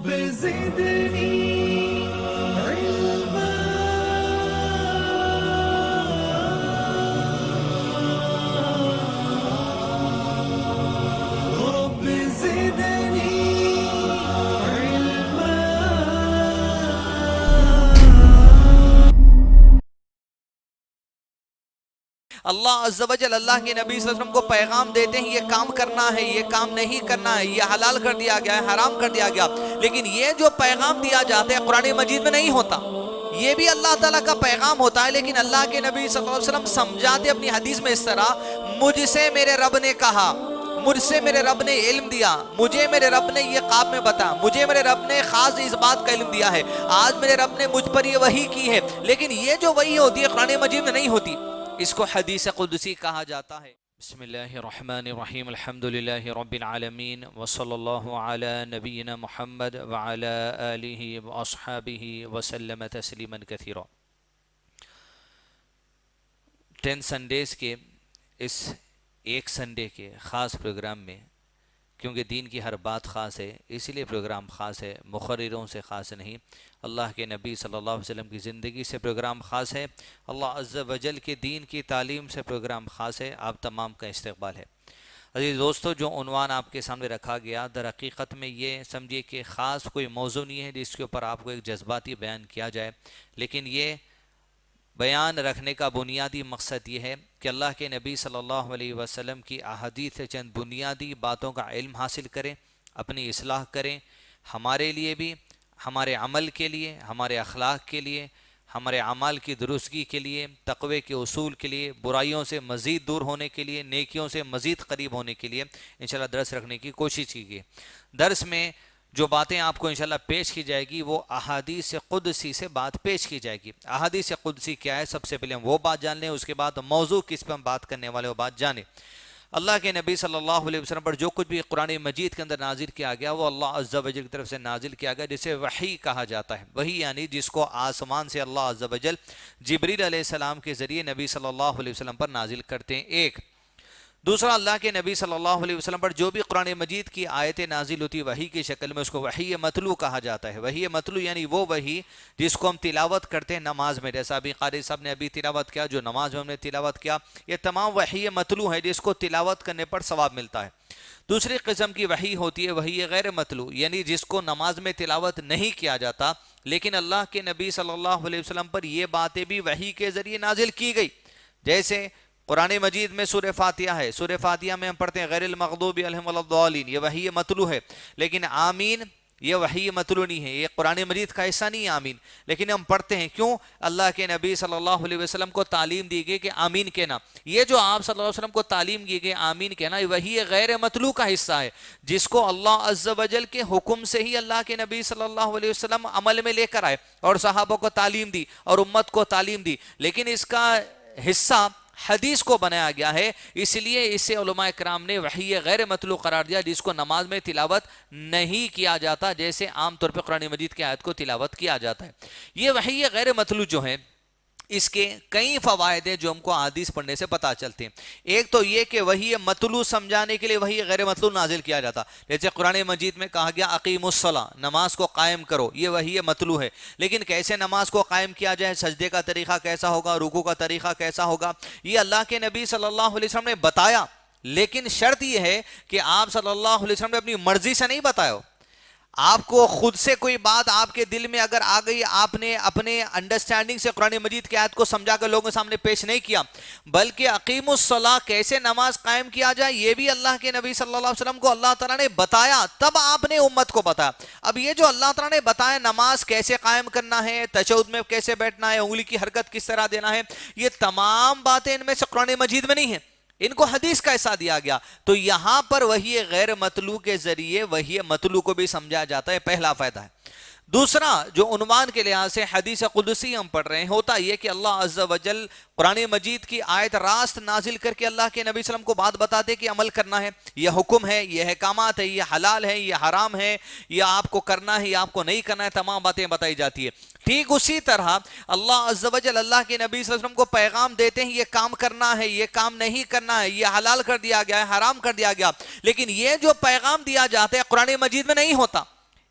رب زدني علما رب زدني علما اللہ عز و جل اللہ کے نبی صلی اللہ علیہ وسلم کو پیغام دیتے ہیں یہ کام کرنا ہے، یہ کام نہیں کرنا ہے، یہ حلال کر دیا گیا ہے، حرام کر دیا گیا، لیکن یہ جو پیغام دیا جاتا ہے قرآن مجید میں نہیں ہوتا، یہ بھی اللہ تعالیٰ کا پیغام ہوتا ہے، لیکن اللہ کے نبی صلی اللہ علیہ وسلم سمجھاتے اپنی حدیث میں اس طرح، مجھ سے میرے رب نے کہا، مجھ سے میرے رب نے علم دیا، مجھے میرے رب نے یہ خواب میں بتا، مجھے میرے رب نے خاص اس بات کا علم دیا ہے، آج میرے رب نے مجھ پر یہ وحی کی ہے، لیکن یہ جو وحی ہوتی ہے قرآن مجید میں نہیں ہوتی، اس کو حدیث قدسی کہا جاتا ہے۔ بسم اللہ الرحمن الرحیم، الحمدللہ رب العالمین، وصلی اللہ علی نبینا محمد وعلی آلہ واصحابہ وسلم تسلیما کثیرا۔ 10 سنڈیز کے اس ایک سنڈے کے خاص پروگرام میں، کیونکہ دین کی ہر بات خاص ہے اسی لیے پروگرام خاص ہے، مقرروں سے خاص نہیں، اللہ کے نبی صلی اللہ علیہ وسلم کی زندگی سے پروگرام خاص ہے، اللہ عز و جل کے دین کی تعلیم سے پروگرام خاص ہے، آپ تمام کا استقبال ہے۔ عزیز دوستو، جو عنوان آپ کے سامنے رکھا گیا در حقیقت میں یہ سمجھیے کہ خاص کوئی موضوع نہیں ہے جس کے اوپر آپ کو ایک جذباتی بیان کیا جائے، لیکن یہ بیان رکھنے کا بنیادی مقصد یہ ہے کہ اللہ کے نبی صلی اللہ علیہ وسلم کی احادیث سے چند بنیادی باتوں کا علم حاصل کریں، اپنی اصلاح کریں، ہمارے لیے بھی، ہمارے عمل کے لیے، ہمارے اخلاق کے لیے، ہمارے اعمال کی درستگی کے لیے، تقوی کے اصول کے لیے، برائیوں سے مزید دور ہونے کے لیے، نیکیوں سے مزید قریب ہونے کے لیے انشاءاللہ درس رکھنے کی کوشش کیجیے۔ درس میں جو باتیں آپ کو انشاءاللہ پیش کی جائے گی وہ احادیث قدسی سے بات پیش کی جائے گی۔ احادیث قدسی کیا ہے، سب سے پہلے ہم وہ بات جان لیں، اس کے بعد موضوع کس پہ ہم بات کرنے والے وہ بات جانیں۔ اللہ کے نبی صلی اللہ علیہ وسلم پر جو کچھ بھی قرآن مجید کے اندر نازل کیا گیا وہ اللہ عز و جل کی طرف سے نازل کیا گیا، جسے وحی کہا جاتا ہے۔ وحی یعنی جس کو آسمان سے اللہ عز و جل جبریل علیہ السلام کے ذریعے نبی صلی اللہ علیہ وسلم پر نازل کرتے ہیں، ایک۔ دوسرا، اللہ کے نبی صلی اللہ علیہ وسلم پر جو بھی قرآن مجید کی آیتیں نازل ہوتی وحی کی شکل میں، اس کو وحی متلو کہا جاتا ہے۔ وحی متلو یعنی وہ وحی جس کو ہم تلاوت کرتے ہیں نماز میں، جیسا ابھی قاری صاحب نے ابھی تلاوت کیا، جو نماز میں ہم نے تلاوت کیا، یہ تمام وحی متلو ہے جس کو تلاوت کرنے پر ثواب ملتا ہے۔ دوسری قسم کی وحی ہوتی ہے وحی غیر متلو، یعنی جس کو نماز میں تلاوت نہیں کیا جاتا، لیکن اللہ کے نبی صلی اللہ علیہ وسلم پر یہ باتیں بھی وحی کے ذریعے نازل کی گئی۔ جیسے قرآن مجید میں سورہ فاتحہ ہے، سورہ فاتحہ میں ہم پڑھتے ہیں غیر المغضوب علیہم ولا الضالین، یہ وحی متلو ہے، لیکن آمین یہ وحی متلو نہیں ہے، یہ قرآن مجید کا حصہ نہیں ہے آمین، لیکن ہم پڑھتے ہیں، کیوں؟ اللہ کے نبی صلی اللہ علیہ وسلم کو تعلیم دی گئی کہ آمین کہنا، یہ جو آپ صلی اللہ علیہ وسلم کو تعلیم دی گئی آمین کہنا، وحی غیر متلو کا حصہ ہے، جس کو اللہ عز و جل کے حکم سے ہی اللہ کے نبی صلی اللہ علیہ وسلم عمل میں لے کر آئے اور صحابہ کو تعلیم دی اور امت کو تعلیم دی، لیکن اس کا حصہ حدیث کو بنایا گیا ہے، اس لیے اسے علماء کرام نے وحی غیر متلو قرار دیا، جس کو نماز میں تلاوت نہیں کیا جاتا، جیسے عام طور پہ قرآن مجید کی آیت کو تلاوت کیا جاتا ہے۔ یہ وحی غیر متلو جو ہے اس کے کئی فوائد ہیں جو ہم کو حدیث پڑھنے سے پتہ چلتے ہیں۔ ایک تو یہ کہ وحی متلو سمجھانے کے لیے وحی غیر متلو نازل کیا جاتا، جیسے قرآن مجید میں کہا گیا اقیم الصلاۃ، نماز کو قائم کرو، یہ وحی متلو ہے، لیکن کیسے نماز کو قائم کیا جائے، سجدے کا طریقہ کیسا ہوگا، رکوع کا طریقہ کیسا ہوگا، یہ اللہ کے نبی صلی اللہ علیہ وسلم نے بتایا، لیکن شرط یہ ہے کہ آپ صلی اللہ علیہ وسلم نے اپنی مرضی سے نہیں بتایا ہو۔ آپ کو خود سے کوئی بات آپ کے دل میں اگر آ گئی، آپ نے اپنے انڈرسٹینڈنگ سے قرآن مجید کی آیت کو سمجھا کر لوگوں کے سامنے پیش نہیں کیا، بلکہ اقیم الصلاۃ کیسے نماز قائم کیا جائے یہ بھی اللہ کے نبی صلی اللہ علیہ وسلم کو اللہ تعالیٰ نے بتایا، تب آپ نے امت کو بتایا۔ اب یہ جو اللہ تعالیٰ نے بتایا نماز کیسے قائم کرنا ہے، تشہد میں کیسے بیٹھنا ہے، انگلی کی حرکت کس طرح دینا ہے، یہ تمام باتیں ان میں سے قرآن مجید میں نہیں ہیں، ان کو حدیث کا حصہ دیا گیا، تو یہاں پر وحی غیر متلو کے ذریعے وحی متلو کو بھی سمجھا جاتا ہے، پہلا فائدہ ہے۔ دوسرا جو عنوان کے لحاظ سے حدیث قدسی ہم پڑھ رہے ہیں، ہوتا یہ کہ اللہ عز و جل قرآن مجید کی آیت راست نازل کر کے اللہ کے نبی صلی اللہ علیہ وسلم کو بات بتاتے کہ عمل کرنا ہے، یہ حکم ہے، یہ احکامات ہے، یہ حلال ہے، یہ حرام ہے، یہ آپ کو کرنا ہے، یہ آپ کو نہیں کرنا ہے، تمام باتیں بتائی جاتی ہے۔ ٹھیک اسی طرح اللہ عز و جل اللہ کے نبی صلی اللہ علیہ وسلم کو پیغام دیتے ہیں یہ کام کرنا ہے، یہ کام نہیں کرنا ہے، یہ حلال کر دیا گیا ہے، حرام کر دیا گیا، لیکن یہ جو پیغام دیا جاتا ہے قرآن مجید میں نہیں ہوتا،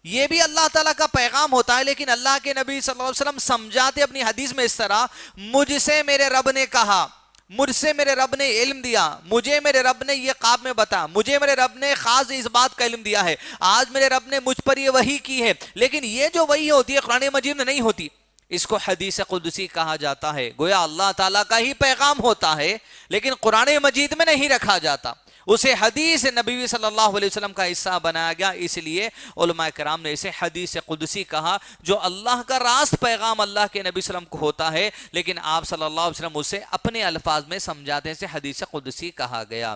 یہ بھی اللہ تعالیٰ کا پیغام ہوتا ہے، لیکن اللہ کے نبی صلی اللہ علیہ وسلم سمجھاتے اپنی حدیث میں اس طرح، مجھ سے میرے رب نے کہا، مجھ سے میرے رب نے علم دیا، مجھے میرے رب نے یہ خواب میں بتا، مجھے میرے رب نے خاص اس بات کا علم دیا ہے، آج میرے رب نے مجھ پر یہ وحی کی ہے، لیکن یہ جو وحی ہوتی ہے قرآن مجید میں نہیں ہوتی، اس کو حدیث قدسی کہا جاتا ہے۔ گویا اللہ تعالیٰ کا ہی پیغام ہوتا ہے لیکن قرآن مجید میں نہیں رکھا جاتا، اسے حدیث نبی صلی اللہ علیہ وسلم کا حصہ بنایا گیا، اس لیے علماء کرام نے اسے حدیث قدسی کہا، جو اللہ کا راست پیغام اللہ کے نبی صلی اللہ علیہ وسلم کو ہوتا ہے لیکن آپ صلی اللہ علیہ وسلم اسے اپنے الفاظ میں سمجھاتے ہیں، اسے حدیث قدسی کہا گیا۔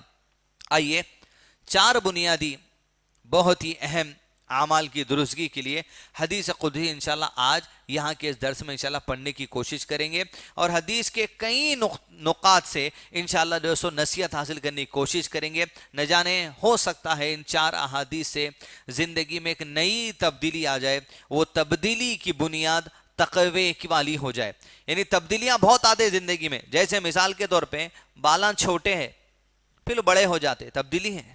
آئیے 4 بنیادی بہت ہی اہم اعمال کی درستگی کے لیے حدیث قدسی انشاءاللہ آج یہاں کے اس درس میں انشاءاللہ پڑھنے کی کوشش کریں گے، اور حدیث کے کئی نقاط سے انشاءاللہ دوستو نصیحت حاصل کرنے کی کوشش کریں گے۔ نہ جانے ہو سکتا ہے ان 4 احادیث سے زندگی میں ایک نئی تبدیلی آ جائے، وہ تبدیلی کی بنیاد تقوی کی والی ہو جائے۔ یعنی تبدیلیاں بہت آتے ہیں زندگی میں، جیسے مثال کے طور پہ بالاں چھوٹے ہیں پھر بڑے ہو جاتے، تبدیلی ہے،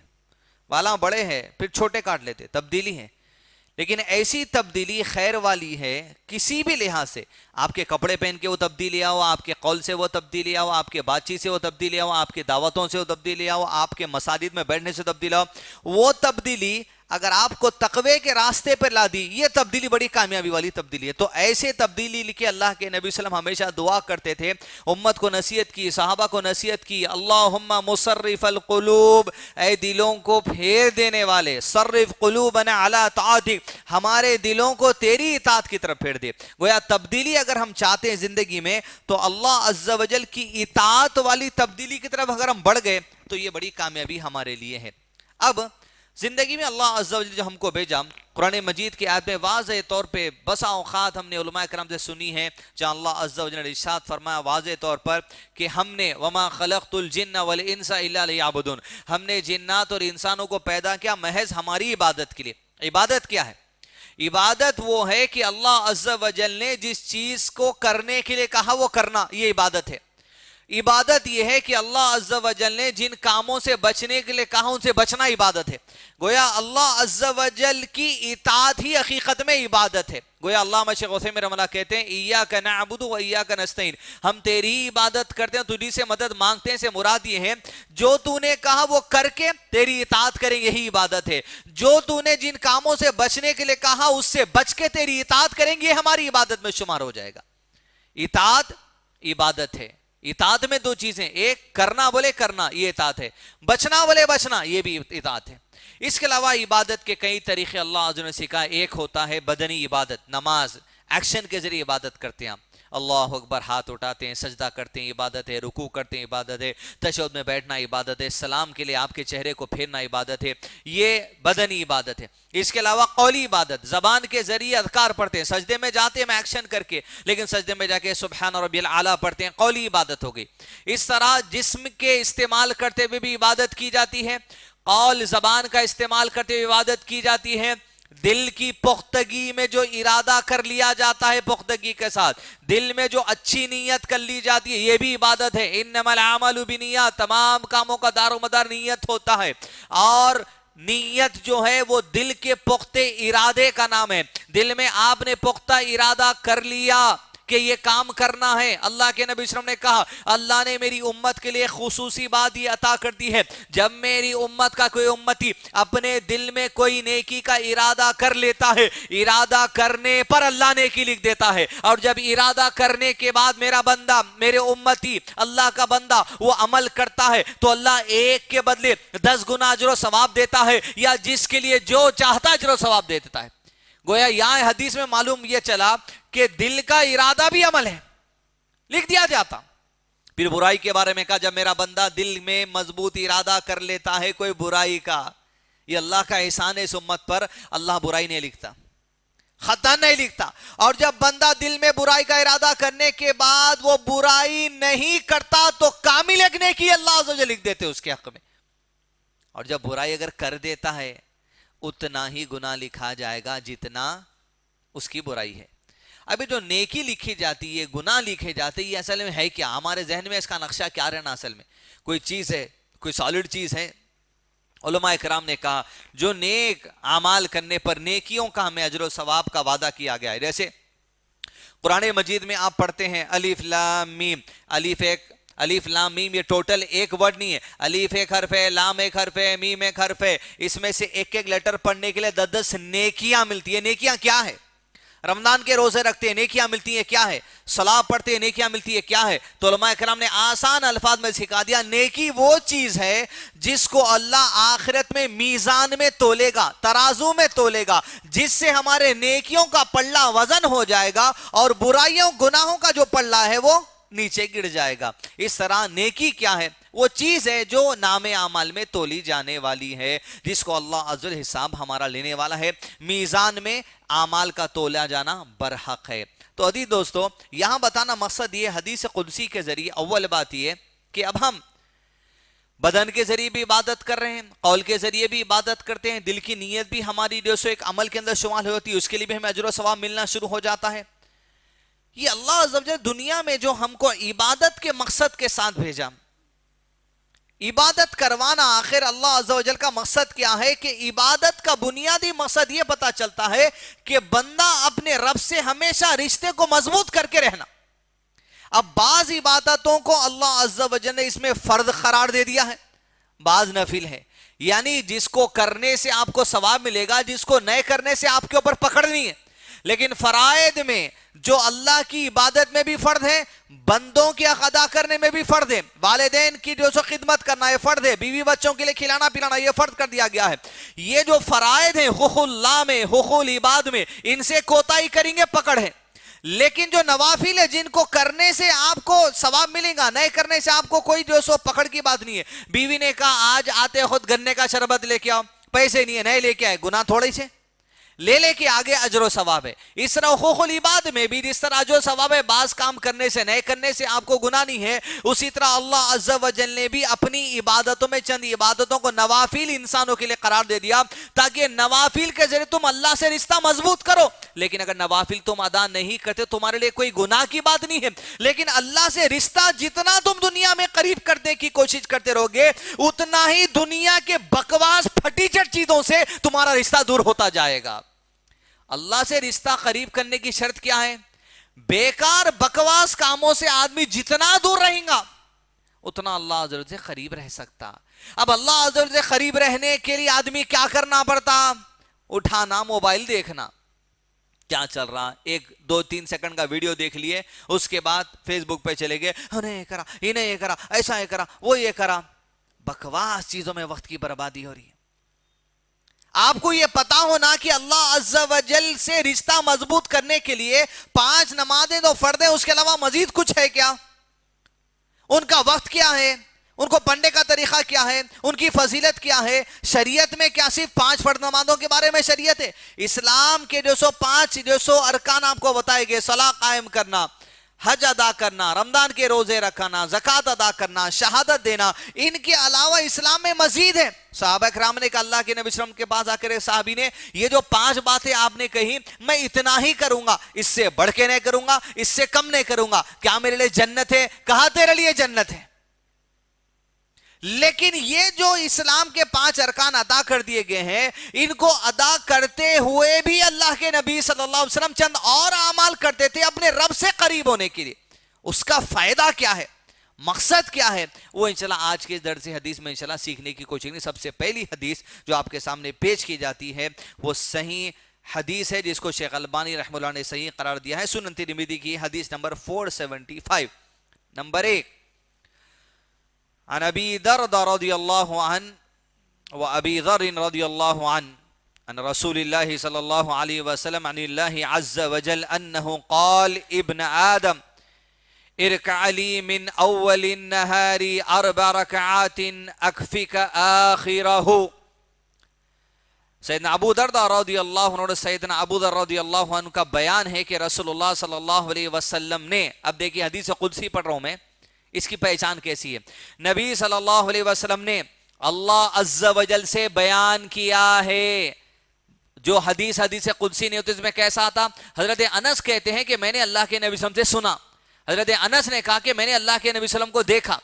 بالاں بڑے ہیں پھر چھوٹے کاٹ لیتے، تبدیلی ہے۔ لیکن ایسی تبدیلی خیر والی ہے کسی بھی لحاظ سے، آپ کے کپڑے پہن کے وہ تبدیلی آؤ، آپ کے قول سے وہ تبدیلی آؤ، آپ کے بات چیت سے وہ تبدیلی آؤ، آپ کے دعوتوں سے وہ تبدیلی آؤ، آپ کے مساجد میں بیٹھنے سے تبدیلی آؤ، وہ تبدیلی اگر آپ کو تقوی کے راستے پر لا دی، یہ تبدیلی بڑی کامیابی والی تبدیلی ہے۔ تو ایسے تبدیلی لکھے اللہ کے نبی صلی اللہ علیہ وسلم ہمیشہ دعا کرتے تھے، امت کو نصیحت کی، صحابہ کو نصیحت کی، اللہم مصرف القلوب، اے دلوں کو پھیر دینے والے، صرف قلوبنا علی طاعتک، ہمارے دلوں کو تیری اطاعت کی طرف پھیر دے۔ گویا تبدیلی اگر ہم چاہتے ہیں زندگی میں تو اللہ عز و جل کی اطاعت والی تبدیلی کی طرف اگر ہم بڑھ گئے تو یہ بڑی کامیابی ہمارے لیے ہے۔ اب زندگی میں اللہ عز و جل جو ہم کو بھیجا، قرآن مجید کی آیت میں واضح طور پہ بسا اوقات ہم نے علماء کرام سے سنی ہے جہاں اللہ عز و جل نے ارشاد فرمایا واضح طور پر کہ ہم نے وما خلقت الجن والانس الا لیعبدون، ہم نے جنات اور انسانوں کو پیدا کیا محض ہماری عبادت کے لیے۔ عبادت کیا ہے؟ عبادت وہ ہے کہ اللہ عز و جل نے جس چیز کو کرنے کے لیے کہا وہ کرنا، یہ عبادت ہے۔ عبادت یہ ہے کہ اللہ عز و جل نے جن کاموں سے بچنے کے لیے کہا ان سے بچنا عبادت ہے۔ گویا اللہ عز و جل کی اطاعت ہی حقیقت میں عبادت ہے۔ گویا علامہ شیخ عثیمین رحمہ اللہ کہتے ہیں ایاک نعبد و ایاک نستعین، ہم تیری عبادت کرتے ہیں، تجھی سے مدد مانگتے ہیں، سے مراد یہ ہے جو تو نے کہا وہ کر کے تیری اطاعت کریں، یہی عبادت ہے۔ جو تو نے جن کاموں سے بچنے کے لیے کہا اس سے بچ کے تیری اطاعت کریں گے، یہ ہماری عبادت میں شمار ہو جائے گا۔ اطاعت عبادت ہے۔ اطاعت میں 2 چیزیں، ایک کرنا بولے کرنا، یہ اطاعت ہے، بچنا بولے بچنا، یہ بھی اطاعت ہے۔ اس کے علاوہ عبادت کے کئی طریقے اللہ عز و جل نے سکھائے۔ ایک ہوتا ہے بدنی عبادت، نماز، ایکشن کے ذریعے عبادت کرتے ہیں ہم، اللہ اکبر ہاتھ اٹھاتے ہیں، سجدہ کرتے ہیں، عبادت ہے، رکوع کرتے ہیں، عبادت ہے، تشہد میں بیٹھنا عبادت ہے، سلام کے لیے آپ کے چہرے کو پھیرنا عبادت ہے، یہ بدنی عبادت ہے۔ اس کے علاوہ قولی عبادت، زبان کے ذریعے اذکار پڑھتے ہیں، سجدے میں جاتے ہیں ایکشن کر کے، لیکن سجدے میں جا کے سبحان ربی الاعلیٰ پڑھتے ہیں، قولی عبادت ہو گئی۔ اس طرح جسم کے استعمال کرتے ہوئے بھی عبادت کی جاتی ہے، قول زبان کا استعمال کرتے ہوئے عبادت کی جاتی ہے، دل کی پختگی میں جو ارادہ کر لیا جاتا ہے پختگی کے ساتھ، دل میں جو اچھی نیت کر لی جاتی ہے، یہ بھی عبادت ہے۔ انما الاعمال بالنیات، تمام کاموں کا دار و مدار نیت ہوتا ہے، اور نیت جو ہے وہ دل کے پختہ ارادے کا نام ہے۔ دل میں آپ نے پختہ ارادہ کر لیا کہ یہ کام کرنا ہے۔ اللہ کے نبی صلی اللہ علیہ وسلم نے کہا اللہ نے میری امت کے لیے خصوصی بات یہ عطا کر دی ہے، جب میری امت کا کوئی امتی اپنے دل میں کوئی نیکی کا ارادہ کر لیتا ہے، ارادہ کرنے پر اللہ نیکی لکھ دیتا ہے، اور جب ارادہ کرنے کے بعد میرا بندہ، میرے امتی، اللہ کا بندہ وہ عمل کرتا ہے تو اللہ 1 کے بدلے 10 گنا اجر و ثواب دیتا ہے، یا جس کے لیے جو چاہتا اجر و ثواب دیتا ہے۔ گویا یہاں حدیث میں معلوم یہ چلا کہ دل کا ارادہ بھی عمل ہے، لکھ دیا جاتا۔ پھر برائی کے بارے میں کہا جب میرا بندہ دل میں مضبوط ارادہ کر لیتا ہے کوئی برائی کا، یہ اللہ کا احسان ہے اس امت پر، اللہ برائی نہیں لکھتا، خطا نہیں لکھتا۔ اور جب بندہ دل میں برائی کا ارادہ کرنے کے بعد وہ برائی نہیں کرتا تو کامل ایک نیکی اللہ عز و جل لکھ دیتے اس کے حق میں۔ اور جب برائی اگر کر دیتا ہے اتنا ہی گناہ لکھا جائے گا جتنا اس کی برائی ہے۔ ابھی جو نیکی لکھی جاتی ہے، گناہ لکھے جاتے ہیں، یہ اصل میں ہے کیا؟ ہمارے ذہن میں اس کا نقشہ کیا رہنا؟ اصل میں کوئی چیز ہے، کوئی سالڈ چیز ہے، علماء کرام نے کہا جو نیک اعمال کرنے پر نیکیوں کا ہمیں اجر و ثواب کا وعدہ کیا گیا ہے. جیسے قرآن مجید میں آپ پڑھتے ہیں الف لام میم. الف لام میم یہ ٹوٹل ایک ورڈ نہیں ہے. الف ایک حرف ہے، لام ایک حرف ہے، میم ایک حرف ہے. اس میں سے ایک ایک لیٹر پڑھنے کے لیے 10 نیکیاں ملتی ہیں. نیکیاں کیا ہے؟ رمضان کے روزے رکھتے ہیں، نیکیاں ملتی ہیں. کیا ہے؟ صلاۃ پڑھتے ہیں، نیکیاں ملتی ہے. کیا ہے؟ تو علماء کرام نے آسان الفاظ میں سکھا دیا، نیکی وہ چیز ہے جس کو اللہ آخرت میں میزان میں تولے گا، ترازو میں تولے گا، جس سے ہمارے نیکیوں کا پلڑا وزن ہو جائے گا اور برائیوں گناہوں کا جو پلڑا ہے وہ نیچے گر جائے گا. اس طرح نیکی کیا ہے؟ وہ چیز ہے جو نام اعمال میں تولی جانے والی ہے، جس کو اللہ عز و جل حساب ہمارا لینے والا ہے. میزان میں اعمال کا تولا جانا برحق ہے. تو عزیز دوستو، یہاں بتانا مقصد یہ حدیث قدسی کے ذریعے اول بات یہ کہ اب ہم بدن کے ذریعے بھی عبادت کر رہے ہیں، قول کے ذریعے بھی عبادت کرتے ہیں، دل کی نیت بھی ہماری جو سو ایک عمل کے اندر شمال ہوتی ہے، اس کے لیے بھی ہمیں اجر و ثواب ملنا شروع ہو جاتا ہے. یہ اللہ عز و جل دنیا میں جو ہم کو عبادت کے مقصد کے ساتھ بھیجا، عبادت کروانا، آخر اللہ عز و جل کا مقصد کیا ہے کہ عبادت کا بنیادی مقصد یہ پتا چلتا ہے کہ بندہ اپنے رب سے ہمیشہ رشتے کو مضبوط کر کے رہنا. اب بعض عبادتوں کو اللہ عز و جل نے اس میں فرض قرار دے دیا ہے، بعض نفل ہے، یعنی جس کو کرنے سے آپ کو ثواب ملے گا، جس کو نئے کرنے سے آپ کے اوپر پکڑنی ہے. لیکن فرائض میں جو اللہ کی عبادت میں بھی فرض ہے، بندوں کی حق ادا کرنے میں بھی فرض ہے، والدین کی جو سو خدمت کرنا یہ فرض ہے، بیوی بچوں کے لیے کھلانا پلانا یہ فرض کر دیا گیا ہے. یہ جو فرائض ہیں حقوق اللہ میں، حقوق العباد میں، ان سے کوتاہی کریں گے پکڑ ہے. لیکن جو نوافل ہے جن کو کرنے سے آپ کو ثواب ملے گا، نئے کرنے سے آپ کو کوئی جو سو پکڑ کی بات نہیں ہے. بیوی نے کہا آج آتے خود گنے کا شربت لے کے آؤ، پیسے نہیں ہے، نئے لے کے آئے، گناہ تھوڑے سے لے کے آگے اجر و ثواب ہے. اس طرح حقوق العباد میں بھی جس طرح اجر و ثواب ہے، بعض کام کرنے سے نئے کرنے سے آپ کو گناہ نہیں ہے، اسی طرح اللہ عز و جل نے بھی اپنی عبادتوں میں چند عبادتوں کو نوافل انسانوں کے لیے قرار دے دیا تاکہ نوافل کے ذریعے تم اللہ سے رشتہ مضبوط کرو. لیکن اگر نوافل تم ادا نہیں کرتے تمہارے لیے کوئی گناہ کی بات نہیں ہے، لیکن اللہ سے رشتہ جتنا تم دنیا میں قریب کرنے کی کوشش کرتے رہو گے اتنا ہی دنیا کے بکواس پھٹی چٹ چیزوں سے تمہارا رشتہ دور ہوتا جائے گا. اللہ سے رشتہ قریب کرنے کی شرط کیا ہے؟ بیکار بکواس کاموں سے آدمی جتنا دور رہیں گا اتنا اللہ عز و جل سے قریب رہ سکتا. اب اللہ عز و جل سے قریب رہنے کے لیے آدمی کیا کرنا پڑتا؟ اٹھانا، موبائل دیکھنا، کیا چل رہا، 1-2-3 سیکنڈ کا ویڈیو دیکھ لیے، اس کے بعد فیس بک پہ چلے گئے، انہیں یہ کرا، انہیں یہ کرا، ایسا یہ کرا، وہ یہ کرا. بکواس چیزوں میں وقت کی بربادی ہو رہی ہے. آپ کو یہ پتا ہونا کہ اللہ عز و جل سے رشتہ مضبوط کرنے کے لیے 5 نمازیں تو فرض ہیں، اس کے علاوہ مزید کچھ ہے کیا؟ ان کا وقت کیا ہے؟ ان کو پڑھنے کا طریقہ کیا ہے؟ ان کی فضیلت کیا ہے؟ شریعت میں کیا صرف 5 فرض نمازوں کے بارے میں شریعت ہے؟ اسلام کے 5 ارکان آپ کو بتائے گئے، صلاۃ قائم کرنا، حج ادا کرنا، رمضان کے روزے رکھنا، زکوٰۃ ادا کرنا، شہادت دینا، ان کے علاوہ اسلام میں مزید ہے. صحابہ کرام نے کہا اللہ کے نبی صلی اللہ علیہ وسلم کے پاس آ کر صحابی نے یہ جو 5 باتیں آپ نے کہی میں اتنا ہی کروں گا، اس سے بڑھ کے نہیں کروں گا، اس سے کم نہیں کروں گا، کیا میرے لیے جنت ہے؟ کہا تیرے لیے جنت ہے. لیکن یہ جو اسلام کے 5 ارکان ادا کر دیے گئے ہیں، ان کو ادا کرتے ہوئے بھی اللہ کے نبی صلی اللہ علیہ وسلم چند اور اعمال کرتے تھے اپنے رب سے قریب ہونے کے لیے. اس کا فائدہ کیا ہے؟ مقصد کیا ہے؟ وہ انشاءاللہ آج کے درس حدیث میں انشاءاللہ سیکھنے کی کوشش کریں. سب سے پہلی حدیث جو آپ کے سامنے پیش کی جاتی ہے وہ صحیح حدیث ہے جس کو شیخ البانی رحمہ اللہ نے صحیح قرار دیا ہے. سنن ترمذی کی حدیث نمبر 475. نمبر 1 عن ابی دردہ رضی اللہ عنہ و ابی ذر رضی اللہ عنہ عن رسول اللہ صلی اللہ علیہ وسلم عن اللہ عز وجل انہو قال ابن آدم ارکع لی من اول النہار 4 رکعات اکفک آخرہ. سیدنا ابو دردہ رضی اللہ عنہ، سیدنا ابو دردہ رضی اللہ عنہ کا بیان ہے کہ رسول اللہ صلی اللہ علیہ وسلم نے، اب دیکھیں حدیث قدسی پڑھ رہا ہوں میں، اس کی پہچان کیسی ہے؟ نبی صلی اللہ علیہ وسلم نے اللہ عز و جل سے بیان کیا ہے. جو حدیث قدسی نہیں ہوتی اس میں کیسا آتا؟ حضرت انس کہتے ہیں کہ میں نے اللہ کے نبی صلی اللہ علیہ وسلم سے سنا. حضرت انس نے کہا کہ میں نے اللہ کے نبی صلی اللہ علیہ وسلم کو دیکھا.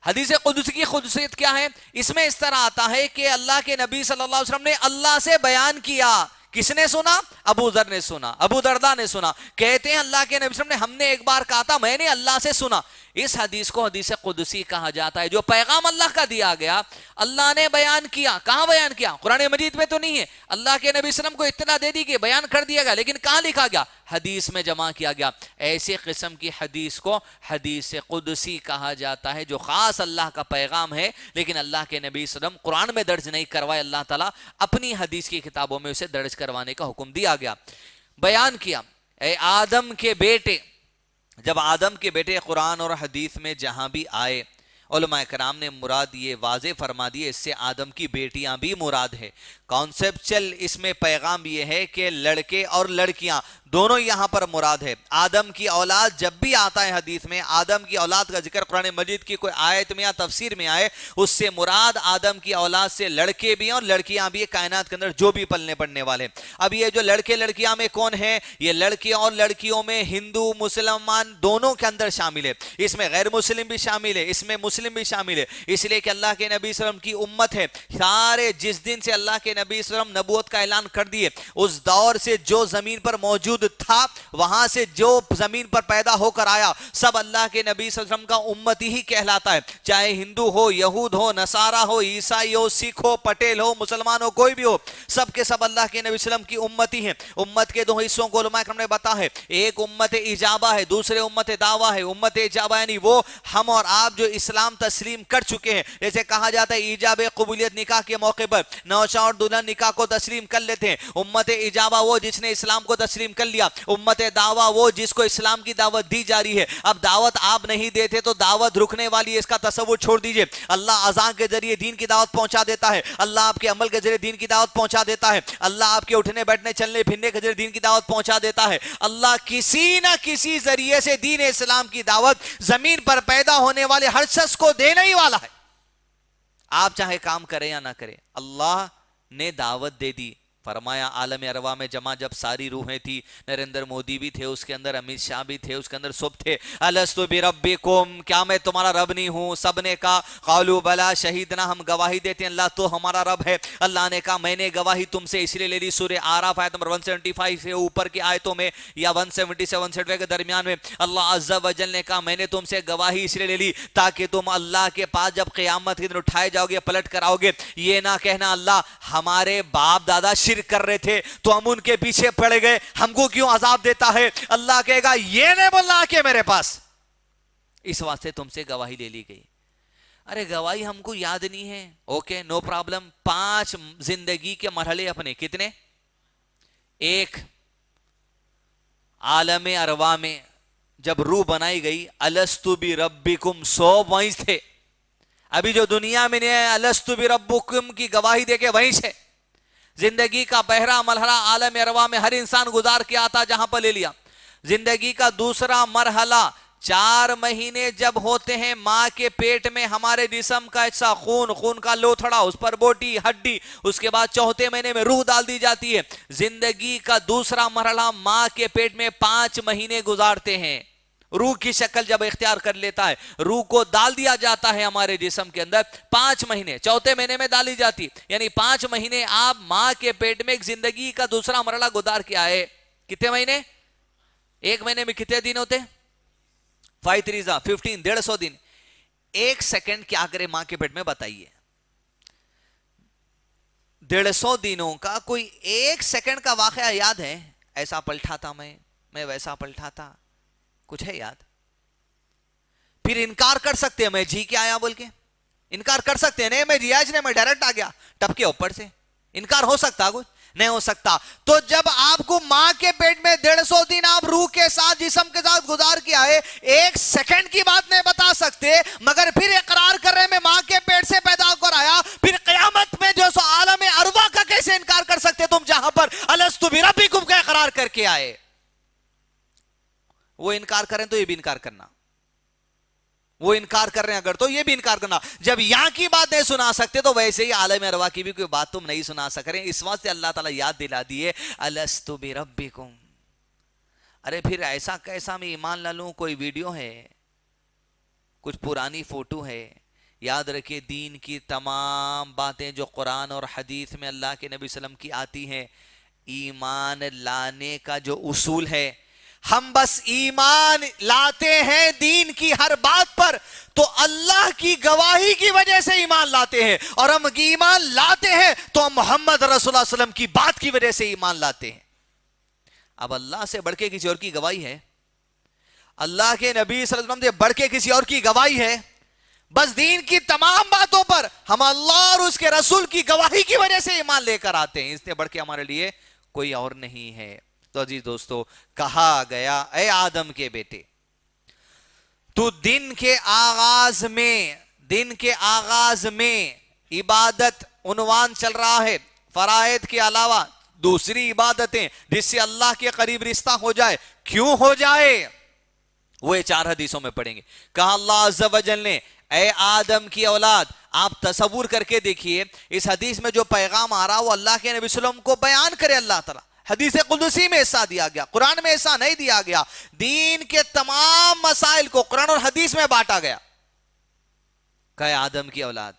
حدیث قدسی کی خصوصیت کیا ہے؟ اس میں اس طرح آتا ہے کہ اللہ کے نبی صلی اللہ علیہ وسلم نے اللہ سے بیان کیا. کس نے سنا؟ ابو ذر نے سنا, ابو درداء نے سنا. کہتے ہیں اللہ کے نبی صلی اللہ علیہ وسلم نے, ہم نے ایک بار کہا تھا میں نے اللہ سے سنا. اس حدیث کو حدیث قدسی کہا جاتا ہے. جو پیغام اللہ کا دیا گیا اللہ نے بیان کیا. کہاں بیان کیا؟ قرآن مجید میں تو نہیں ہے. اللہ کے نبی صلی اللہ علیہ وسلم کو اطلاع دے دی کہ بیان کر دیا گیا, لیکن کہاں لکھا گیا؟ حدیث میں جمع کیا گیا. ایسے قسم کی حدیث کو حدیث قدسی کہا جاتا ہے, جو خاص اللہ کا پیغام ہے لیکن اللہ کے نبی صلی اللہ علیہ وسلم قرآن میں درج نہیں کروائے, اللہ تعالیٰ اپنی حدیث کی کتابوں میں اسے درج کروانے کا حکم دیا گیا. بیان کیا, اے آدم کے بیٹے. جب آدم کے بیٹے قرآن اور حدیث میں جہاں بھی آئے, علماء کرام نے مراد یہ واضح فرما دیے, اس سے آدم کی بیٹیاں بھی مراد ہے. کانسیپچل اس میں پیغام یہ ہے کہ لڑکے اور لڑکیاں دونوں یہاں پر مراد ہے. آدم کی اولاد جب بھی آتا ہے حدیث میں, آدم کی اولاد کا ذکر قرآن مجید کی کوئی آیت میں یا تفسیر میں آئے, اس سے مراد آدم کی اولاد سے لڑکے بھی ہیں اور لڑکیاں بھی, کائنات کے اندر جو بھی پلنے پڑنے والے. اب یہ جو لڑکے لڑکیاں میں کون ہیں؟ یہ لڑکے اور لڑکیوں میں ہندو مسلمان دونوں کے اندر شامل ہے. اس میں غیر مسلم بھی شامل ہے, اس میں مسلم بھی شامل ہے. اس لیے کہ اللہ کے نبی صلی اللہ علیہ وسلم کی امت ہے. سارے جس دن سے اللہ کے نبی صلی اللہ علیہ وسلم نبوت کا اعلان کر دیے, اس دور سے جو زمین پر موجود تھا, وہاں سے جو زمین پر پیدا ہو کر آیا, سب اللہ کے نبی صلی اللہ علیہ وسلم کا امتی ہی کہلاتا ہے. چاہے ہندو ہو, یہود ہو, نصارہ ہو, عیسائی ہو, سکھ ہو, پٹیل ہو, مسلمان ہو, کوئی بھی ہو, سب کے سب اللہ کے نبی صلی اللہ علیہ وسلم کی امتی ہیں. امت کے دو حصوں کو علماء کرام نے بتا ہے, ایک امت اجابہ ہے, دوسرے امت دعویٰ ہے. امت اجابہ یعنی وہ ہم اور آپ جو اسلام تسلیم کر چکے ہیں. جیسے کہا جاتا ہے ایجاب قبولیت نکاح کے موقع پر نوشا اور دلہن نکاح کو تسلیم کر لیتے ہیں. امت اجابہ وہ جس نے اسلام کو تسلیم کر لیا. امت دعویٰ وہ جس کو اسلام کی دعوت دی جا رہی ہے. اب دعوت آپ نہیں دیتے تو دعوت رکنے والی ہے, اس کا تصور چھوڑ دیجئے. اللہ اذان کے ذریعے دین کی دعوت پہنچا دیتا ہے, اللہ آپ کے عمل کے ذریعے دین کی دعوت پہنچا دیتا ہے, اللہ آپ کے اٹھنے بیٹھنے چلنے پھرنے کے ذریعے دین کی دعوت پہنچا دیتا ہے. اللہ کسی نہ کسی ذریعے سے دین اسلام کی دعوت زمین پر پیدا ہونے والے ہر شخص کو دینے ہی والا ہے. آپ چاہے کام کریں یا نہ کریں, اللہ نے دعوت دے دی. فرمایا عالم ارواح میں جمع جب ساری روحیں تھی, نریندر مودی بھی تھے اس کے اندر, امت شاہ بھی تھے اس کے اندر, سب تھے. الست بربکم, کیا میں تمہارا رب نہیں ہوں؟ سب نے کہا قالوا بلا شہیدنا, ہم گواہی دیتے ہیں اللہ تو ہمارا رب ہے. اللہ نے کہا میں نے گواہی تم سے اس لیے لے لی. سورہ اعراف آیت نمبر 175 سے اوپر کی آیتوں میں یا 170 سے 175 کے درمیان میں اللہ عز و جل نے کہا میں نے تم سے گواہی اس لیے لے لی تاکہ تم اللہ کے پاس جب قیامت کے دن اٹھائے جاؤ گے, پلٹ کر آؤ گے, یہ نہ کہنا اللہ ہمارے باپ دادا کر رہے تھے تو ہم ان کے پیچھے پڑ گئے, ہم کو کیوں عذاب دیتا ہے. اللہ کہے گا یہ نہیں بولنا کہ میرے پاس, اس واسطے تم سے گواہی لے لی گئی. ارے گواہی ہم کو یاد نہیں ہے, اوکے نو پرابلم. 5 زندگی کے مرحلے اپنے کتنے؟ ایک عالم ارواح میں جب روح بنائی گئی, الست بربکم 100 وہیں تھے. ابھی جو دنیا میں نہیں ہے الست بربکم کی گواہی دے کے وہیں سے. زندگی کا پہلا مرحلہ عالم ارواح میں ہر انسان گزار کے آتا جہاں پر لے لیا. زندگی کا دوسرا مرحلہ 4 مہینے جب ہوتے ہیں ماں کے پیٹ میں ہمارے جسم کا ایسا خون کا لوتھڑا, اس پر بوٹی ہڈی, اس کے بعد 4تھے مہینے میں روح ڈال دی جاتی ہے. زندگی کا دوسرا مرحلہ ماں کے پیٹ میں 5 مہینے گزارتے ہیں. روح کی شکل جب اختیار کر لیتا ہے, روح کو ڈال دیا جاتا ہے ہمارے جسم کے اندر 5 مہینے, 4تھے مہینے میں ڈالی جاتی, یعنی 5 مہینے آپ ماں کے پیٹ میں ایک زندگی کا دوسرا مرحلہ گزار کے آئے. کتنے مہینے؟ ایک مہینے میں کتنے دن ہوتے؟ 5 3 15, 150 دن. 1 سیکنڈ کیا کرے ماں کے پیٹ میں بتائیے. 150 دنوں کا کوئی 1 سیکنڈ کا واقعہ یاد ہے؟ ایسا پلٹا تھا میں ویسا پلٹا تھا, کچھ ہے یاد؟ پھر انکار کر سکتے ہیں میں جی کے آیا بول کے, انکار کر سکتے ہیں نہیں میں جی آج نہیں, میں ڈائریکٹ آ گیا ٹپ کے اوپر سے. انکار ہو سکتا کچھ نہیں ہو سکتا. تو جب آپ کو ماں کے پیٹ میں 150 دن آپ روح کے ساتھ جسم کے ساتھ گزار کے آئے, 1 سیکنڈ کی بات نہیں بتا سکتے, مگر پھر اقرار کر رہے میں ماں کے پیٹ سے پیدا ہو کر آیا. پھر قیامت میں جو سو عالم ارواح کا کیسے انکار کر سکتے تم جہاں پر الست بربکم کا اقرار کر کے آئے؟ وہ انکار کریں تو یہ بھی انکار کرنا, وہ انکار کر رہے ہیں اگر تو یہ بھی انکار کرنا. جب یہاں کی بات نہیں سنا سکتے تو ویسے ہی عالم ارواح کی بھی کوئی بات تم نہیں سنا سک رہے. اس واسطے اللہ تعالیٰ یاد دلا دیے الست بربکم. ارے پھر ایسا کیسا میں ایمان لا لوں؟ کوئی ویڈیو ہے, کچھ پرانی فوٹو ہے, یاد رکھیے دین کی تمام باتیں جو قرآن اور حدیث میں اللہ کے نبی صلی اللہ علیہ وسلم کی آتی ہیں، ایمان لانے کا جو اصول ہے، ہم بس ایمان لاتے ہیں دین کی ہر بات پر تو اللہ کی گواہی کی وجہ سے ایمان لاتے ہیں، اور ہم ایمان لاتے ہیں تو ہم محمد رسول اللہ صلی اللہ علیہ وسلم کی بات کی وجہ سے ایمان لاتے ہیں۔ اب اللہ سے بڑھ کے کسی اور کی گواہی ہے؟ اللہ کے نبی صلی اللہ علیہ وسلم سے بڑھ کے کسی اور کی گواہی ہے؟ بس دین کی تمام باتوں پر ہم اللہ اور اس کے رسول کی گواہی کی وجہ سے ایمان لے کر آتے ہیں، اس سے بڑھ کے ہمارے لیے کوئی اور نہیں ہے۔ تو عزیز دوستو، کہا گیا اے آدم کے بیٹے، تو دن کے آغاز میں عبادت عنوان چل رہا ہے، فرائض کے علاوہ دوسری عبادتیں جس سے اللہ کے قریب رشتہ ہو جائے، کیوں ہو جائے وہ 4 حدیثوں میں پڑھیں گے۔ کہا اللہ عز و جل نے اے آدم کی اولاد، آپ تصور کر کے دیکھیے اس حدیث میں جو پیغام آ رہا وہ اللہ کے نبی صلی اللہ علیہ وسلم کو بیان کرے اللہ تعالیٰ۔ حدیث قدسی میں ایسا دیا گیا، قرآن میں ایسا نہیں دیا گیا، دین کے تمام مسائل کو قرآن اور حدیث میں بانٹا گیا۔ کہ آدم کی اولاد،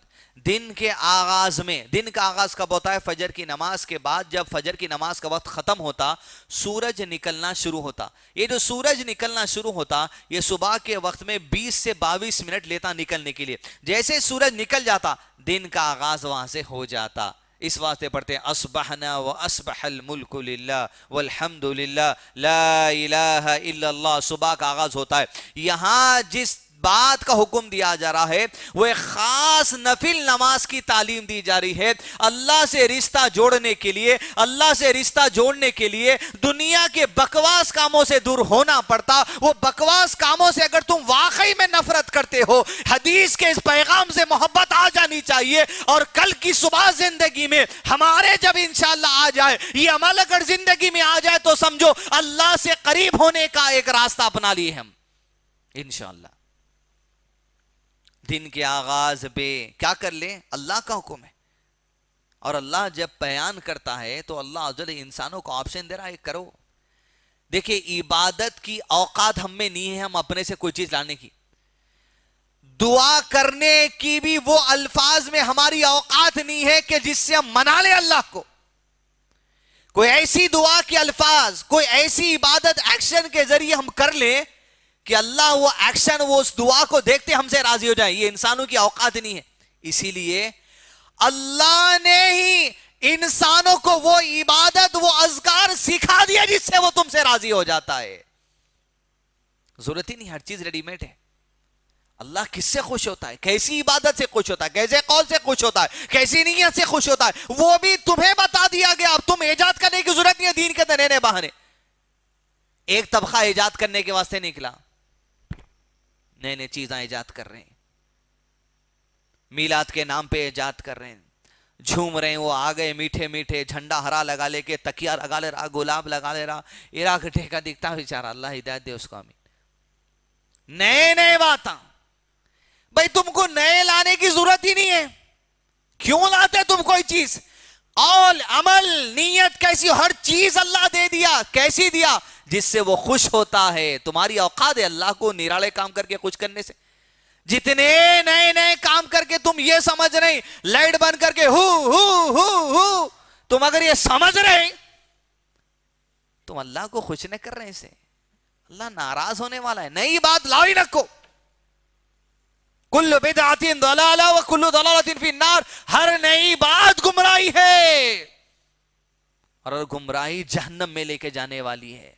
دن کے آغاز میں، دن کا آغاز کب ہوتا ہے؟ فجر کی نماز کے بعد، جب فجر کی نماز کا وقت ختم ہوتا، سورج نکلنا شروع ہوتا۔ یہ جو سورج نکلنا شروع ہوتا، یہ صبح کے وقت میں 20 سے 22 منٹ لیتا نکلنے کے لیے۔ جیسے سورج نکل جاتا، دن کا آغاز وہاں سے ہو جاتا۔ اس واسطے پڑھتے ہیں اصبحنا واصبح الملک للہ والحمد للہ لا الہ الا اللہ، صبح کا آغاز ہوتا ہے۔ یہاں جس بات کا حکم دیا جا رہا ہے وہ ایک خاص نفل نماز کی تعلیم دی جا رہی ہے، اللہ سے رشتہ جوڑنے کے لیے، اللہ سے رشتہ جوڑنے کے لیے دنیا کے بکواس کاموں سے دور ہونا پڑتا۔ وہ بکواس کاموں سے اگر تم واقعی میں نفرت کرتے ہو، حدیث کے اس پیغام سے محبت آ جانی چاہیے، اور کل کی صبح زندگی میں ہمارے جب انشاءاللہ آ جائے، یہ عمل اگر زندگی میں آ جائے تو سمجھو اللہ سے قریب ہونے کا ایک راستہ اپنا لیے ہم انشاءاللہ۔ دن کے آغاز پہ کیا کر لیں؟ اللہ کا حکم ہے، اور اللہ جب بیان کرتا ہے تو اللہ عز و جل انسانوں کو آپشن دے رہا ہے، کرو۔ دیکھیں عبادت کی اوقات ہم میں نہیں ہے ہم اپنے سے کوئی چیز لانے کی، دعا کرنے کی بھی وہ الفاظ میں ہماری اوقات نہیں ہے کہ جس سے ہم منا لیں اللہ کو۔ کوئی ایسی دعا کے الفاظ، کوئی ایسی عبادت ایکشن کے ذریعے ہم کر لیں کہ اللہ وہ ایکشن، وہ اس دعا کو دیکھتے ہم سے راضی ہو جائے، یہ انسانوں کی اوقات نہیں ہے۔ اسی لیے اللہ نے ہی انسانوں کو وہ عبادت، وہ اذکار سکھا دیا جس سے وہ تم سے راضی ہو جاتا ہے۔ ضرورت ہی نہیں، ہر چیز ریڈی میڈ ہے۔ اللہ کس سے خوش ہوتا ہے، کیسی عبادت سے خوش ہوتا ہے، کیسے قول سے خوش ہوتا ہے، کیسی نیت سے خوش ہوتا ہے، وہ بھی تمہیں بتا دیا گیا۔ اب تم ایجاد کرنے کی ضرورت نہیں ہے دین کے نئے بہانے۔ ایک طبقہ ایجاد کرنے کے واسطے نکلا، نئے نئے چیزاں ایجاد کر رہے ہیں، میلاد کے نام پہ ایجاد کر رہے ہیں، جھوم رہے ہیں۔ وہ آ گئے میٹھے میٹھے، جھنڈا ہرا لگا لے کے، تکیہ لگا لے رہا، گلاب لگا لے رہا، ایرا گٹھے کا دکھتا بیچارہ، اللہ ہدایت دے اس کو، آمین۔ نئے نئے باتاں، بھائی تم کو نئے لانے کی ضرورت ہی نہیں ہے، کیوں لاتے تم کوئی چیز؟ اول عمل نیت کیسی، ہر چیز اللہ دے دیا۔ کیسی دیا؟ جس سے وہ خوش ہوتا ہے۔ تمہاری اوقات ہے اللہ کو نراڑے کام کر کے خوش کرنے سے؟ جتنے نئے نئے کام کر کے تم یہ سمجھ رہے لائٹ بند کر کے ہو تم اگر یہ سمجھ رہے تم اللہ کو خوش نہیں کر رہے سے، اللہ ناراض ہونے والا ہے۔ نئی بات لاؤ ہی رکھو، کل بدعۃ ضلالہ وکل ضلالۃ فی النار، ہر نئی بات گمراہی ہے، اور گمراہی جہنم میں لے کے جانے والی ہے۔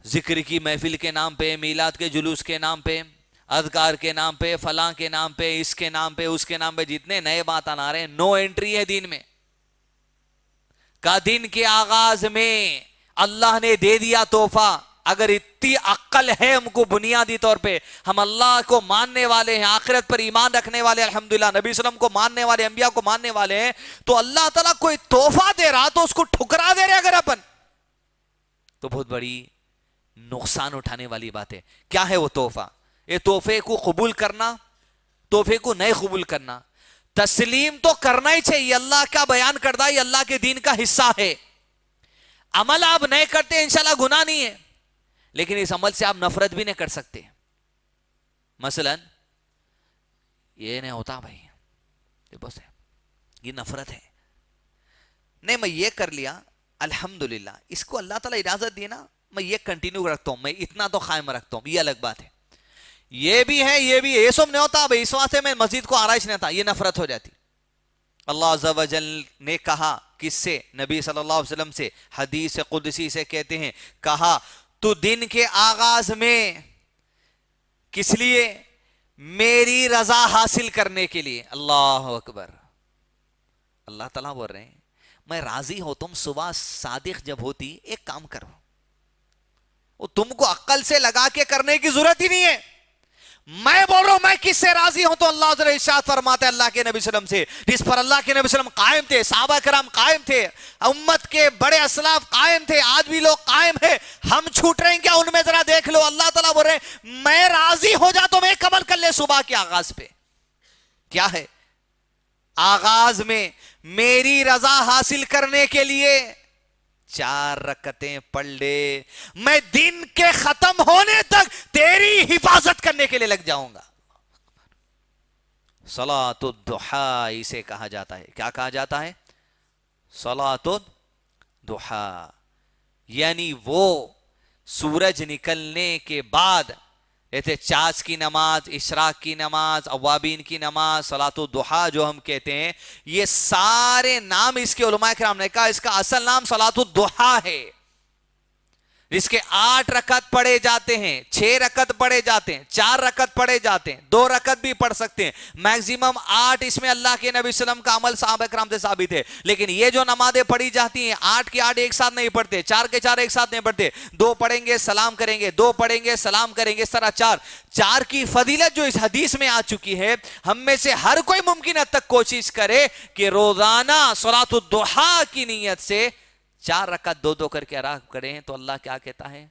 ذکر کی محفل کے نام پہ، میلاد کے جلوس کے نام پہ، اذکار کے نام پہ، فلاں کے نام پہ، اس کے نام پہ، اس کے نام پہ، جتنے نئے بات آ رہے ہیں، نو انٹری ہے دین میں۔ کا دن کے آغاز میں اللہ نے دے دیا تحفہ، اگر اتنی عقل ہے ہم کو بنیادی طور پہ، ہم اللہ کو ماننے والے ہیں، آخرت پر ایمان رکھنے والے، الحمدللہ نبی صلی اللہ علیہ وسلم کو ماننے والے، انبیاء کو ماننے والے ہیں، تو اللہ تعالیٰ کوئی تحفہ دے رہا تو اس کو ٹھکرا دے رہے اگر اپن، تو بہت بڑی نقصان اٹھانے والی بات ہے۔ کیا ہے وہ تحفہ؟ یہ تحفے کو قبول کرنا، تحفے کو نہیں قبول کرنا، تسلیم تو کرنا ہی چاہیے، اللہ کا بیان کردہ یہ اللہ کے دین کا حصہ ہے۔ عمل آپ نہیں کرتے انشاءاللہ گناہ نہیں ہے، لیکن اس عمل سے آپ نفرت بھی نہیں کر سکتے۔ مثلا یہ نہیں ہوتا بھائی، یہ بس ہے، یہ نفرت ہے. نہیں میں یہ کر لیا الحمدللہ، اس کو اللہ تعالیٰ اجازت دی نا، میں یہ کنٹینیو رکھتا ہوں، میں اتنا تو قائم رکھتا ہوں، یہ الگ بات ہے. یہ بھی ہے، یہ بھی ہے، یہ سب نہیں ہوتا بھائی، اس واسطے میں مسجد کو آرائش نہیں تھا، یہ نفرت ہو جاتی. اللہ عز و جل نے کہا کس سے؟ نبی صلی اللہ علیہ وسلم سے، حدیث قدسی سے کہتے ہیں، کہا تو دن کے آغاز میں کس لیے؟ میری رضا حاصل کرنے کے لیے. اللہ اکبر. اللہ تعالیٰ بول رہے ہیں میں راضی ہوتا ہوں. صبح صادق جب ہوتی ایک کام کرو، وہ تم کو عقل سے لگا کے کرنے کی ضرورت ہی نہیں ہے. میں بول رہا ہوں میں کس سے راضی ہوں؟ تو اللہ تعالیٰ ارشاد فرماتے ہیں اللہ کے نبی صلی اللہ علیہ وسلم سے، جس پر اللہ کے نبی صلی اللہ علیہ وسلم قائم تھے، صحابہ کرام قائم تھے، امت کے بڑے اسلاف قائم تھے، آج بھی لوگ قائم ہیں. ہم چھوٹ رہے ہیں کیا ان میں؟ ذرا دیکھ لو. اللہ تعالیٰ بول رہے ہیں میں راضی ہو جا تو میں ایک عمل کر لے صبح کے آغاز پہ. کیا ہے؟ آغاز میں میری رضا حاصل کرنے کے لیے 4 رکعتیں پڑھ لے، میں دن کے ختم ہونے تک تیری حفاظت کرنے کے لیے لگ جاؤں گا. صلاۃ الضحیٰ اسے کہا جاتا ہے. کیا کہا جاتا ہے؟ صلاۃ الضحیٰ، یعنی وہ سورج نکلنے کے بعد جیسے چاش کی نماز، اشراق کی نماز، اوابین کی نماز، صلاۃ الضحیٰ جو ہم کہتے ہیں، یہ سارے نام اس کے علماء کرام نے کہا اس کا اصل نام صلاۃ الضحیٰ ہے. جس کے 8 رکعت پڑھے جاتے ہیں، 6 رکعت پڑھے جاتے ہیں، 4 رکعت پڑھے جاتے ہیں، 2 رکعت بھی پڑھ سکتے ہیں، میکزیمم 8. اس میں اللہ کے نبی صلی اللہ علیہ وسلم کا عمل صحابہ کرام سے ثابت ہے. لیکن یہ جو نمازیں پڑھی جاتی ہیں 8 کی 8 ایک ساتھ نہیں پڑھتے، 4 کے 4 ایک ساتھ نہیں پڑھتے، 2 پڑھیں گے سلام کریں گے، 2 پڑھیں گے سلام کریں گے، اس طرح 4 کی فضیلت جو اس حدیث میں آ چکی ہے. ہم میں سے ہر کوئی ممکن حد تک کوشش کرے کہ روزانہ صلاۃ الضحیٰ کی نیت سے 4 رکعت 2 کر کے ادا کریں. تو اللہ کیا کہتا ہے؟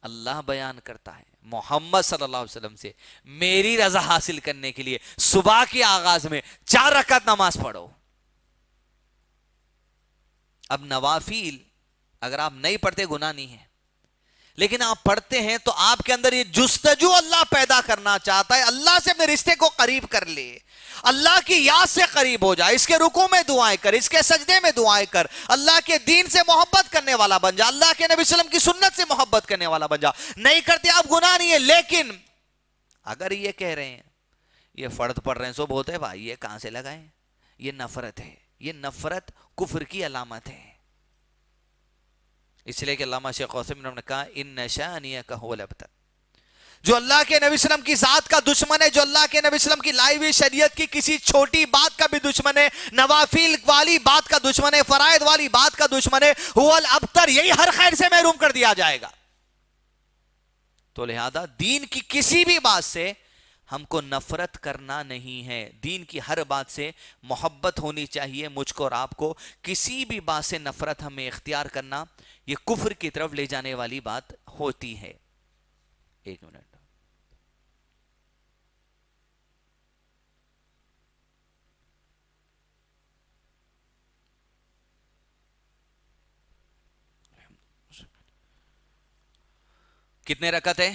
اللہ بیان کرتا ہے محمد صلی اللہ علیہ وسلم سے، میری رضا حاصل کرنے کے لیے صبح کے آغاز میں 4 رکعت نماز پڑھو. اب نوافل اگر آپ نہیں پڑھتے گناہ نہیں ہے، لیکن آپ پڑھتے ہیں تو آپ کے اندر یہ جستجو اللہ پیدا کرنا چاہتا ہے، اللہ سے اپنے رشتے کو قریب کر لے، اللہ کی یاد سے قریب ہو جائے، اس کے رکوع میں دعائیں کر، اس کے سجدے میں دعائیں کر، اللہ کے دین سے محبت کرنے والا بن جا، اللہ کے نبی صلی اللہ علیہ وسلم کی سنت سے محبت کرنے والا بن جا. نہیں کرتے آپ گناہ نہیں ہے. لیکن اگر یہ کہہ رہے ہیں یہ فرض پڑھ رہے ہیں سو بہت ہے بھائی، یہ کہاں سے لگائیں؟ یہ نفرت ہے. یہ نفرت کفر کی علامت ہے. اس لیے کہ علامہ شیخ عثیمین نے کہا ان شانئک ھو الابتر، جو اللہ کے نبی صلی اللہ علیہ وسلم کی ذات کا دشمن ہے، جو اللہ کے نبی صلی اللہ علیہ وسلم کی لائی ہوئی شریعت کی کسی چھوٹی بات کا بھی دشمن ہے، نوافل والی بات کا دشمن ہے، فرائض والی بات کا دشمن ہے، ھو الابتر، یہی ہر خیر سے محروم کر دیا جائے گا. تو لہذا دین کی کسی بھی بات سے ہم کو نفرت کرنا نہیں ہے. دین کی ہر بات سے محبت ہونی چاہیے مجھ کو اور آپ کو. کسی بھی بات سے نفرت ہمیں اختیار کرنا یہ کفر کی طرف لے جانے والی بات ہوتی ہے. ایک منٹ. کتنے رکعت ہے؟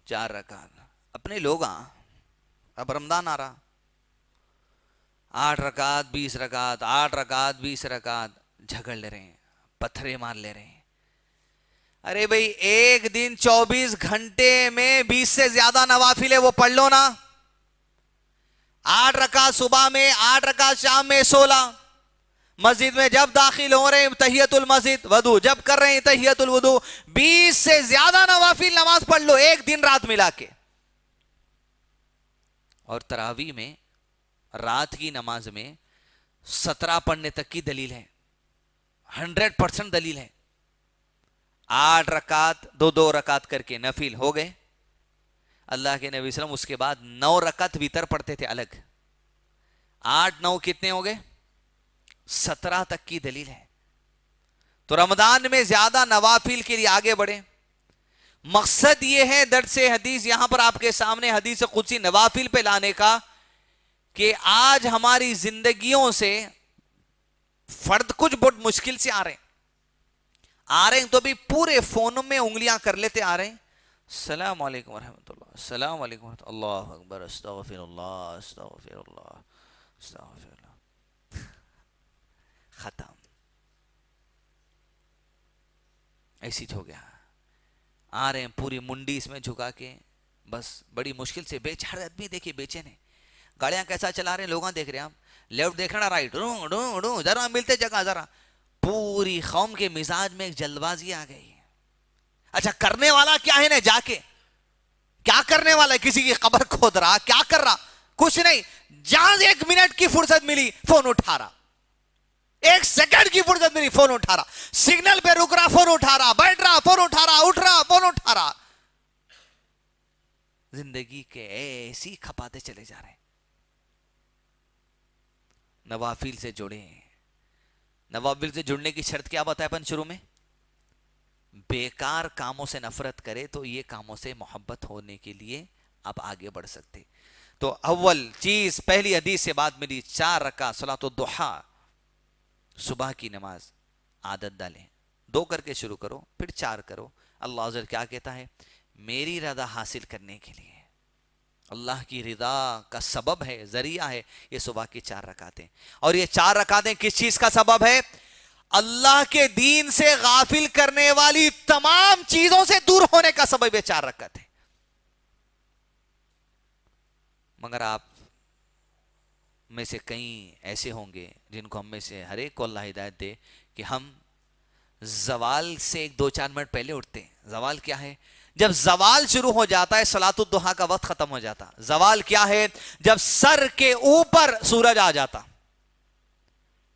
4 رکعت. اپنے لوگ اب رمضان آ رہا، 8 رکعت 20 رکعت 8 رکعت 20 رکعت جھگڑ لے رہے ہیں، پتھرے مار لے رہے ہیں. ارے بھئی ایک دن 24 گھنٹے میں 20 سے زیادہ نوافل ہے وہ پڑھ لو نا. 8 رکعت صبح میں، 8 رکعت شام میں، 16 مسجد میں جب داخل ہو رہے ہیں تحیت المسجد، وضو جب کر رہے ہیں تحیت الوضو، 20 سے زیادہ نوافل نماز پڑھ لو ایک دن رات ملا کے. اور تراویح میں رات کی نماز میں 17 پڑھنے تک کی دلیل ہے، 100% دلیل ہے. 8 رکعت 2 رکعت کر کے نفل ہو گئے. اللہ کے نبی صلی اللہ علیہ وسلم اس کے بعد 9 رکعت وتر پڑھتے تھے الگ. 8 9 کتنے ہو گئے؟ 17 تک کی دلیل ہے. تو رمضان میں زیادہ نوافل کے لیے آگے بڑھیں. مقصد یہ ہے درس حدیث یہاں پر آپ کے سامنے حدیث قدسی نوافل پہ لانے کا کہ آج ہماری زندگیوں سے فرد کچھ بہت مشکل سے آ رہے ہیں تو بھی پورے فونوں میں انگلیاں کر لیتے آ رہے ہیں. السلام علیکم ورحمۃ اللہ، السلام علیکم ورحمۃ اللہ اکبر، استغفر اللہ استغفر اللہ استغفر اللہ، ختم، ایسی ہو گیا. آ رہے ہیں پوری منڈی اس میں جھکا کے، بس بڑی مشکل سے ہر آدمی دیکھیے بے چین ہے. گاڑیاں کیسا چلا رہے ہیں، لوگاں دیکھ رہے ہیں، آپ لیفٹ دیکھ رہے رائٹ، ذرا ملتے جگہ ذرا. پوری قوم کے مزاج میں ایک جلد بازی آ گئی. اچھا کرنے والا کیا ہے نا، جا کے کیا کرنے والا ہے، کسی کی قبر کھود رہا، کیا کر رہا، کچھ نہیں. جہاں سے 1 منٹ کی فرصت ملی فون اٹھا رہا، 1 سیکنڈ کی فرصت ملی فون اٹھا رہا، سگنل پہ رک رہا فون اٹھا رہا، بیٹھ رہا فون اٹھا رہا، اٹھ رہا فون اٹھا رہا. زندگی کے ایسی کھپاتے چلے جا رہے ہیں. نوافل سے جڑے ہیں. نوافل سے جڑنے کی شرط کیا بتایا اپن شروع میں؟ بیکار کاموں سے نفرت کرے تو یہ کاموں سے محبت ہونے کے لیے آپ آگے بڑھ سکتے. تو اول چیز پہلی حدیث سے بات ملی 4 رکعت صلاۃ الضحیٰ صبح کی نماز عادت ڈالیں. 2 کر کے شروع کرو پھر 4 کرو. اللہ عزوجل کیا کہتا ہے؟ میری رضا حاصل کرنے کے لیے، اللہ کی رضا کا سبب ہے، ذریعہ ہے یہ صبح کی 4 رکعتیں. اور یہ 4 رکعتیں کس چیز کا سبب ہے؟ اللہ کے دین سے غافل کرنے والی تمام چیزوں سے دور ہونے کا سبب یہ 4 رکعتیں. مگر آپ میں سے کئی ایسے ہوں گے جن کو ہم میں سے ہر ایک کو اللہ ہدایت دے کہ ہم زوال سے 1-2-4 منٹ پہلے اٹھتے ہیں. زوال کیا ہے؟ جب زوال شروع ہو جاتا ہے صلاۃ الضحیٰ کا وقت ختم ہو جاتا. زوال کیا ہے؟ جب سر کے اوپر سورج آ جاتا،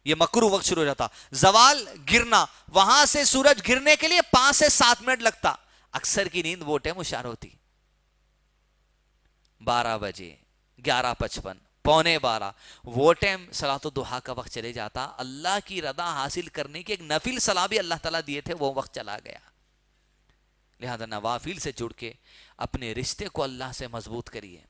یہ مکروہ وقت شروع ہو جاتا. زوال گرنا، وہاں سے سورج گرنے کے لیے 5 سے 7 منٹ لگتا. اکثر کی نیند وہ ٹائم ہوشیار ہوتی 12 بجے، 11:55، 11:45، وہ ٹائم صلاۃ الضحیٰ کا وقت چلے جاتا. اللہ کی رضا حاصل کرنے کی ایک نفل صلاح بھی اللہ تعالیٰ دیے تھے، وہ وقت چلا گیا. لہذا نوافل سے جڑ کے اپنے رشتے کو اللہ سے مضبوط کریے.